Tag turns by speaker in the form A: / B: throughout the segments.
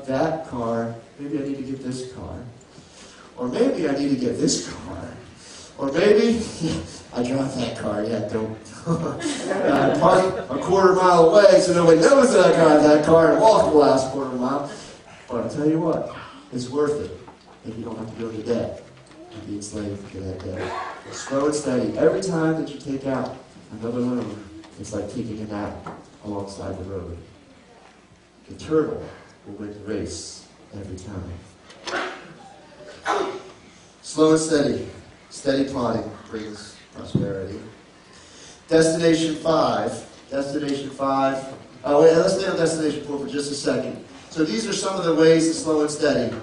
A: that car, maybe I need to get this car. Or maybe I need to get this car. Or maybe I drive that car, yeah, don't. I park a quarter-mile away so nobody knows that I drive that car and walk the last quarter-mile. But I'll tell you what, it's worth it if you don't have to go into debt and be enslaved to that debt. Slow and steady. Every time that you take out another loan, it's like taking a nap alongside the road. The turtle will win the race every time. Slow and steady. Steady plodding brings prosperity. Destination 5. Destination 5. Oh, wait, let's stay on Destination 4 for just a second. So these are some of the ways to slow and steady.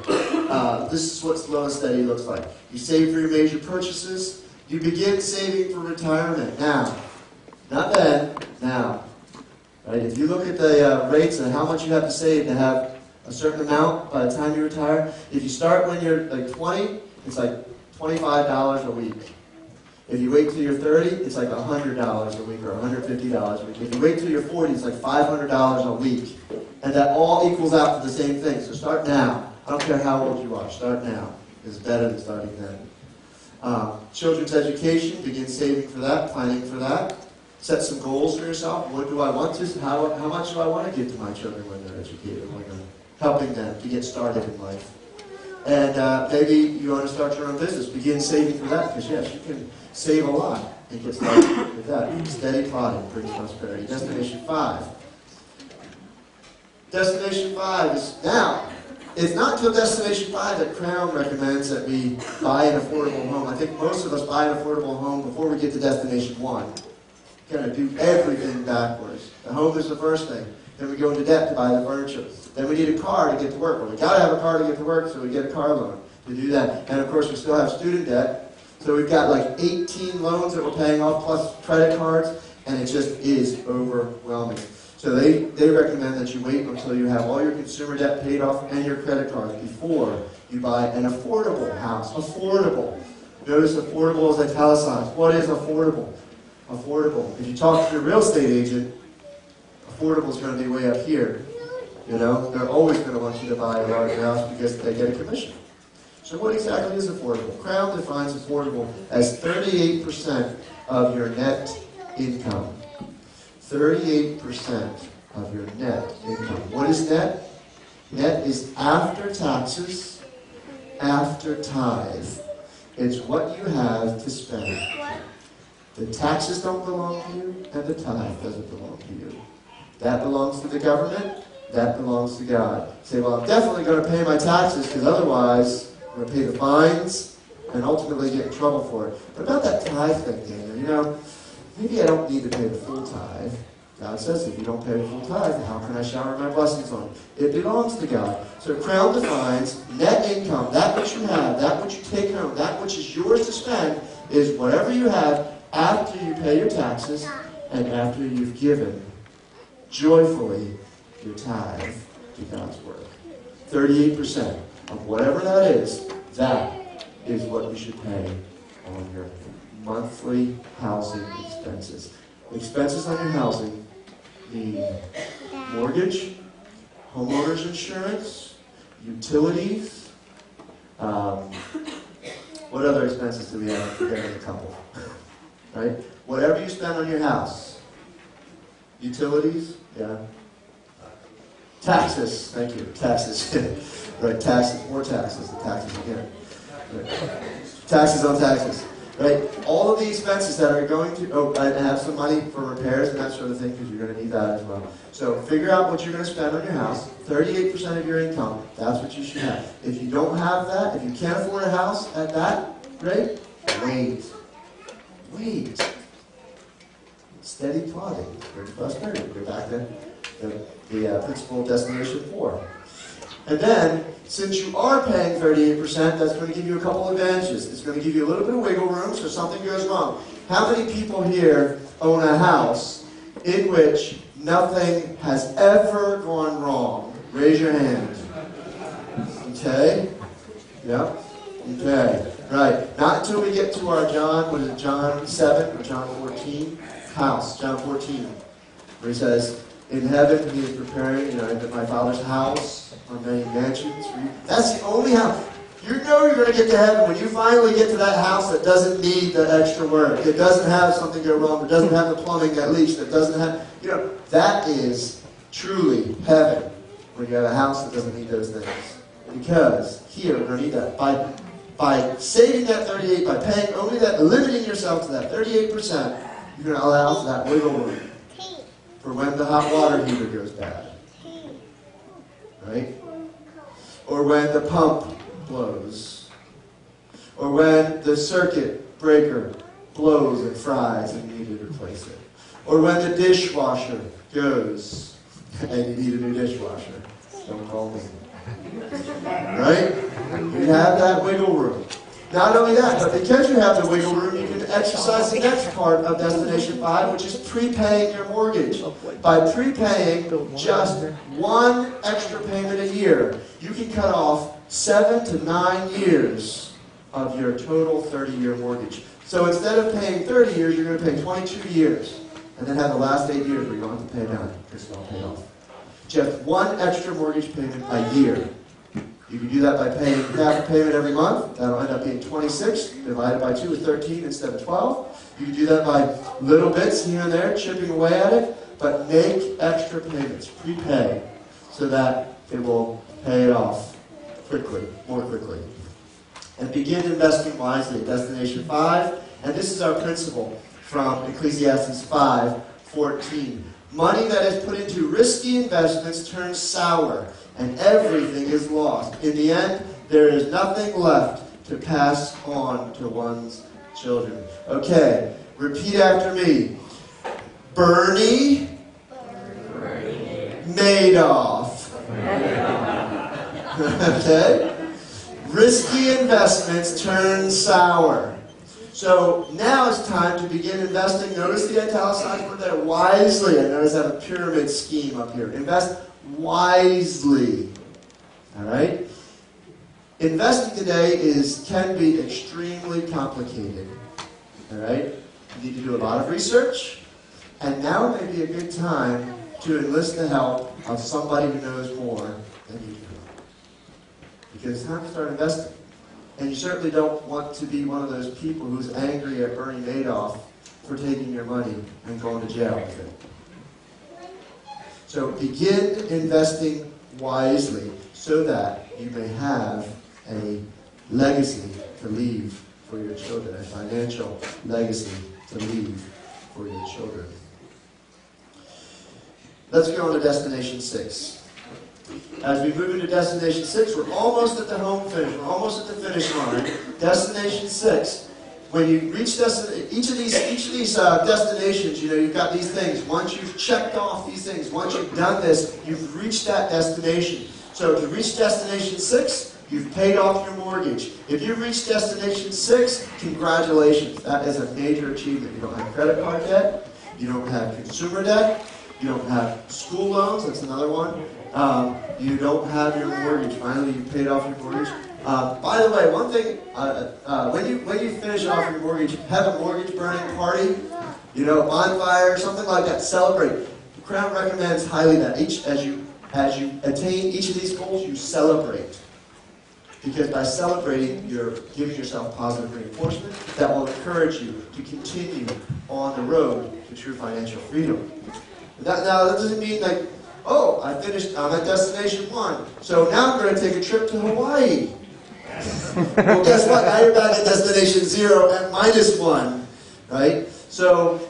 A: This is what slow and steady looks like. You save for your major purchases. You begin saving for retirement. Now. Not then. Now. Right? If you look at the rates and how much you have to save to have a certain amount by the time you retire, if you start when you're like 20, it's like $25 a week. If you wait till you're 30, it's like $100 a week or $150 a week. If you wait till you're 40, it's like $500 a week. And that all equals out to the same thing. So start now. I don't care how old you are. Start now. It's better than starting then. Children's education, begin saving for that, planning for that. Set some goals for yourself. What do I want to? How much do I want to give to my children when they're educated? When I'm helping them to get started in life. And maybe you want to start your own business. Begin saving for that, because yes, you can save a lot and get started with that. Steady plodding brings prosperity. Destination 5. Destination 5 is now. It's not until Destination 5 that Crown recommends that we buy an affordable home. I think most of us buy an affordable home before we get to Destination 1. Kind of do everything backwards. The home is the first thing. Then we go into debt to buy the furniture. Then we need a car to get to work. Well, we got to have a car to get to work, so we get a car loan to do that. And of course, we still have student debt. So we've got like 18 loans that we're paying off plus credit cards, and it just is overwhelming. So they recommend that you wait until you have all your consumer debt paid off and your credit cards before you buy an affordable house. Affordable. Notice affordable is italicized. What is affordable? Affordable. If you talk to your real estate agent, affordable is going to be way up here. You know, they're always going to want you to buy a large house because they get a commission. So what exactly is affordable? Crown defines affordable as 38% of your net income. 38% of your net income. What is net? Net is after taxes, after tithe. It's what you have to spend. The taxes don't belong to you, and the tithe doesn't belong to you. That belongs to the government. That belongs to God. You say, well, I'm definitely going to pay my taxes because otherwise I'm going to pay the fines and ultimately get in trouble for it. But about that tithe thing, Daniel, you know, maybe I don't need to pay the full tithe. God says if you don't pay the full tithe, how can I shower my blessings on you? It belongs to God. So Crown defines net income, that which you have, that which you take home, that which is yours to spend, is whatever you have after you pay your taxes and after you've given joyfully your tithe to God's work. 38% of whatever that is what you should pay on your monthly housing expenses. Expenses on your housing mean mortgage, homeowner's insurance, utilities. What other expenses do we have? Forgetting a couple. Right? Whatever you spend on your house. Utilities, yeah. Taxes, thank you. Taxes. Right, taxes, more taxes, the taxes again. Right. Taxes on taxes. Right? All of the expenses that are going to, and have some money for repairs and that sort of thing, because you're going to need that as well. So figure out what you're going to spend on your house. 38% of your income, that's what you should have. If you don't have that, if you can't afford a house at that rate, wait. Wait. Steady plodding. Bring prosperity. Go back to the principle of Destination 4. And then, since you are paying 38%, that's going to give you a couple advantages. It's going to give you a little bit of wiggle room so something goes wrong. How many people here own a house in which nothing has ever gone wrong? Raise your hand. Okay? Yep. Okay. Right. Not until we get to our John 7 or John 14 house. John 14. Where he says, in heaven he is preparing, in my Father's house are many That's the only house. You know you're going to get to heaven when you finally get to that house that doesn't need the extra work. It doesn't have something go wrong. It doesn't have the plumbing that leaks. That doesn't have, that is truly heaven when you have a house that doesn't need those things. Because here we're going to need that. By saving that 38, by paying only that, limiting yourself to that 38%, you're going to allow for that wiggle room for when the hot water heater goes bad. Right? Or when the pump blows. Or when the circuit breaker blows and fries and you need to replace it. Or when the dishwasher goes and you need a new dishwasher. Don't call me. Right? You have that wiggle room. Not only that, but because you have the wiggle room, you can exercise the next part of Destination 5, which is prepaying your mortgage. By prepaying just one extra payment a year, you can cut off 7 to 9 years of your total 30-year mortgage. So instead of paying 30 years, you're going to pay 22 years. And then have the last 8 years where you don't have to pay down because it's all paid off. Just one extra mortgage payment a year. You can do that by paying half a payment every month. That'll end up being 26. Divided by 2 is 13 instead of 12. You can do that by little bits here and there, chipping away at it. But make extra payments. Prepay so that it will pay it off quickly, more quickly. And begin investing wisely. Destination 5. And this is our principle from Ecclesiastes 5:14. Money that is put into risky investments turns sour, and everything is lost. In the end, there is nothing left to pass on to one's children. Okay, repeat after me. Bernie Madoff. Okay? Risky investments turn sour. So now it's time to begin investing. Notice the italicized word there, wisely. I notice I have a pyramid scheme up here. Invest wisely. All right? Investing today can be extremely complicated. All right? You need to do a lot of research. And now may be a good time to enlist the help of somebody who knows more than you do. Because it's time to start investing. And you certainly don't want to be one of those people who's angry at Bernie Madoff for taking your money and going to jail with it. So begin investing wisely so that you may have a legacy to leave for your children, a financial legacy to leave for your children. Let's go on to Destination 6. As we move into Destination 6, we're almost at the home finish. We're almost at the finish line. Destination 6. When you reach each of these destinations, you've got these things. Once you've checked off these things, once you've done this, you've reached that destination. So if you reach Destination 6, you've paid off your mortgage. If you've reached Destination 6, congratulations. That is a major achievement. You don't have credit card debt. You don't have consumer debt. You don't have school loans. That's another one. You don't have your mortgage. Finally, you paid off your mortgage. By the way, one thing, when you finish off your mortgage, have a mortgage burning party, a bonfire, something like that. Celebrate. The Crown recommends highly that as you attain each of these goals, you celebrate. Because by celebrating, you're giving yourself positive reinforcement that will encourage you to continue on the road to true financial freedom. Now, that doesn't mean like, oh, I'm at Destination 1, so now I'm going to take a trip to Hawaii. Well, guess what? Now you're back at Destination 0 at -1, right? So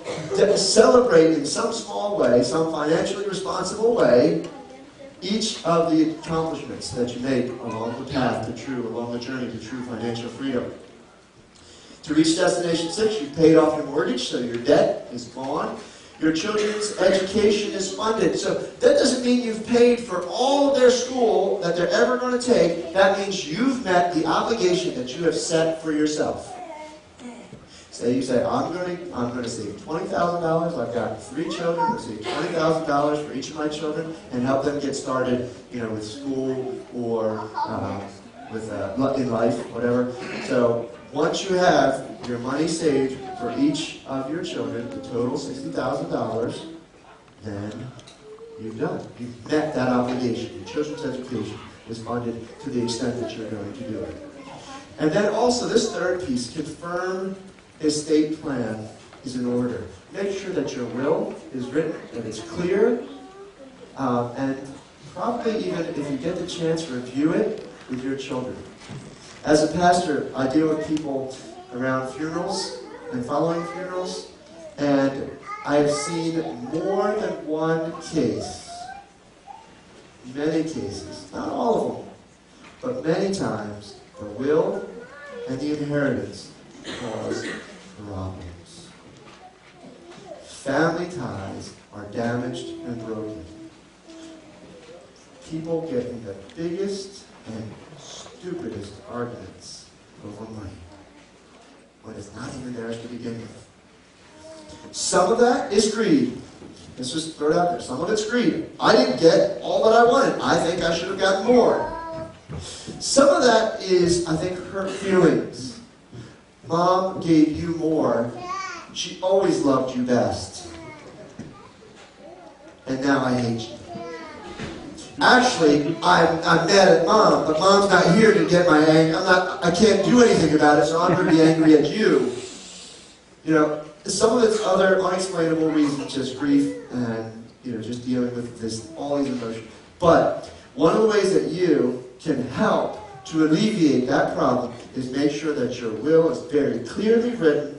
A: celebrate in some small way, some financially responsible way, each of the accomplishments that you make along the path along the journey to true financial freedom. To reach Destination 6, you've paid off your mortgage, so your debt is gone. Your children's education is funded. So that doesn't mean you've paid for all of their school that they're ever going to take. That means you've met the obligation that you have set for yourself. Say you say, I'm going to save $20,000. I've got 3 children. I'm going to save $20,000 for each of my children and help them get started, with school or in life, whatever. So once you have your money saved for each of your children, the total $60,000, then you've done. You've met that obligation, your children's education. is funded to the extent that you're going to do it. And then also, this third piece, confirm estate plan is in order. Make sure that your will is written, that it's clear, and probably even if you get the chance, review it with your children. As a pastor, I deal with people around funerals and following funerals, and I've seen more than one case, many cases, not all of them, but many times, the will and the inheritance cause problems. Family ties are damaged and broken. People get in the biggest and stupidest arguments over money when it's not even theirs to begin with. Some of that is greed. Let's just throw it out there. Some of it's greed. I didn't get all that I wanted. I think I should have gotten more. Some of that is, I think, hurt feelings. Mom gave you more. She always loved you best. And now I hate you. Actually, I'm mad at Mom, but Mom's not here to get my anger. I can't do anything about it, so I'm going to be angry at you. You know, some of it's other unexplainable reasons, just grief and, just dealing with this, all these emotions. But one of the ways that you can help to alleviate that problem is make sure that your will is very clearly written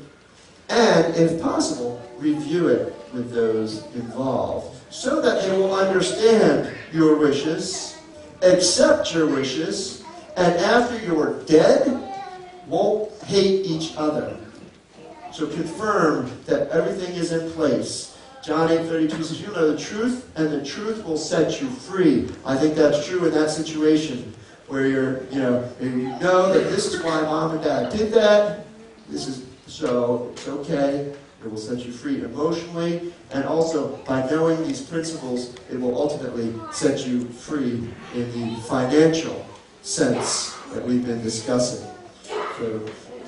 A: and, if possible, review it with those involved so that they will understand your wishes, accept your wishes, and after you're dead, won't hate each other. So confirm that everything is in place. John 8:32 says, "You'll know the truth, and the truth will set you free." I think that's true in that situation where you know that this is why Mom and Dad did that. So it's okay. It will set you free emotionally, and also by knowing these principles, it will ultimately set you free in the financial sense that we've been discussing. So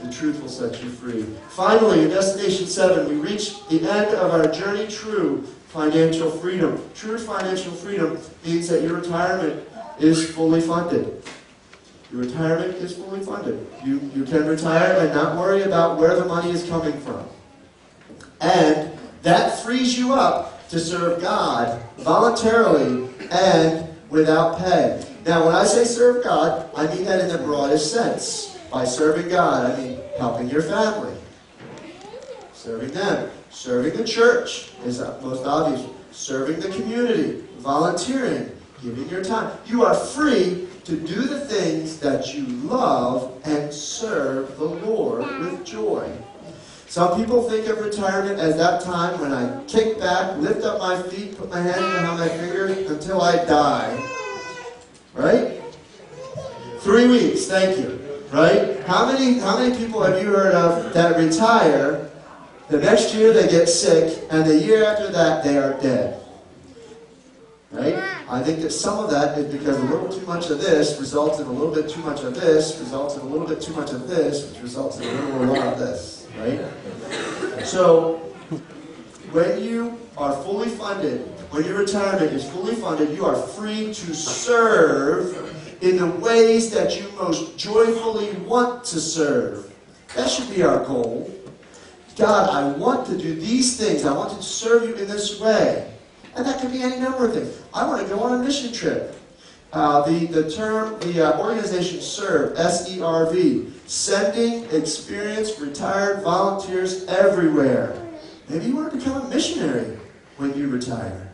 A: the truth will set you free. Finally, in Destination 7, we reach the end of our journey true financial freedom. True financial freedom means that your retirement is fully funded. Your retirement is fully funded. You can retire and not worry about where the money is coming from. And that frees you up to serve God voluntarily and without pay. Now, when I say serve God, I mean that in the broadest sense. By serving God, I mean helping your family, serving them, serving the church is the most obvious, serving the community, volunteering, giving your time. You are free to do the things that you love and serve the Lord with joy. Some people think of retirement as that time when I kick back, lift up my feet, put my hand behind my fingers until I die. Right? 3 weeks, thank you. Right? How many people have you heard of that retire, the next year they get sick, and the year after that they are dead? Right? I think that some of that is because a little too much of this results in a little bit too much of this, results in a little bit too much of this, which results in a little more of this. Right? So, when you are fully funded, when your retirement is fully funded, you are free to serve in the ways that you most joyfully want to serve. That should be our goal. God, I want to do these things. I want to serve you in this way. And that could be any number of things. I want to go on a mission trip. The organization SERV, S-E-R-V, sending experienced retired volunteers everywhere. Maybe you want to become a missionary when you retire.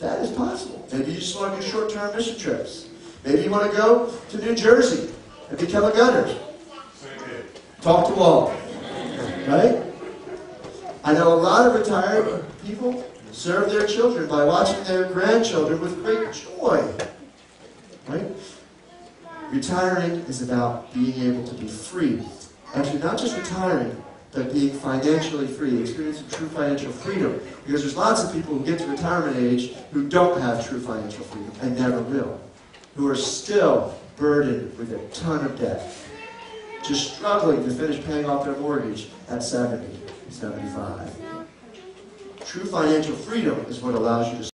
A: That is possible. Maybe you just want to do short-term mission trips. Maybe you want to go to New Jersey and become a gunner. Talk to all. Right? I know a lot of retired people serve their children by watching their grandchildren with great joy. Right? Retiring is about being able to be free. Actually, not just retiring, but being financially free, experiencing true financial freedom. Because there's lots of people who get to retirement age who don't have true financial freedom and never will. Who are still burdened with a ton of debt. Just struggling to finish paying off their mortgage at 70, 75. True financial freedom is what allows you to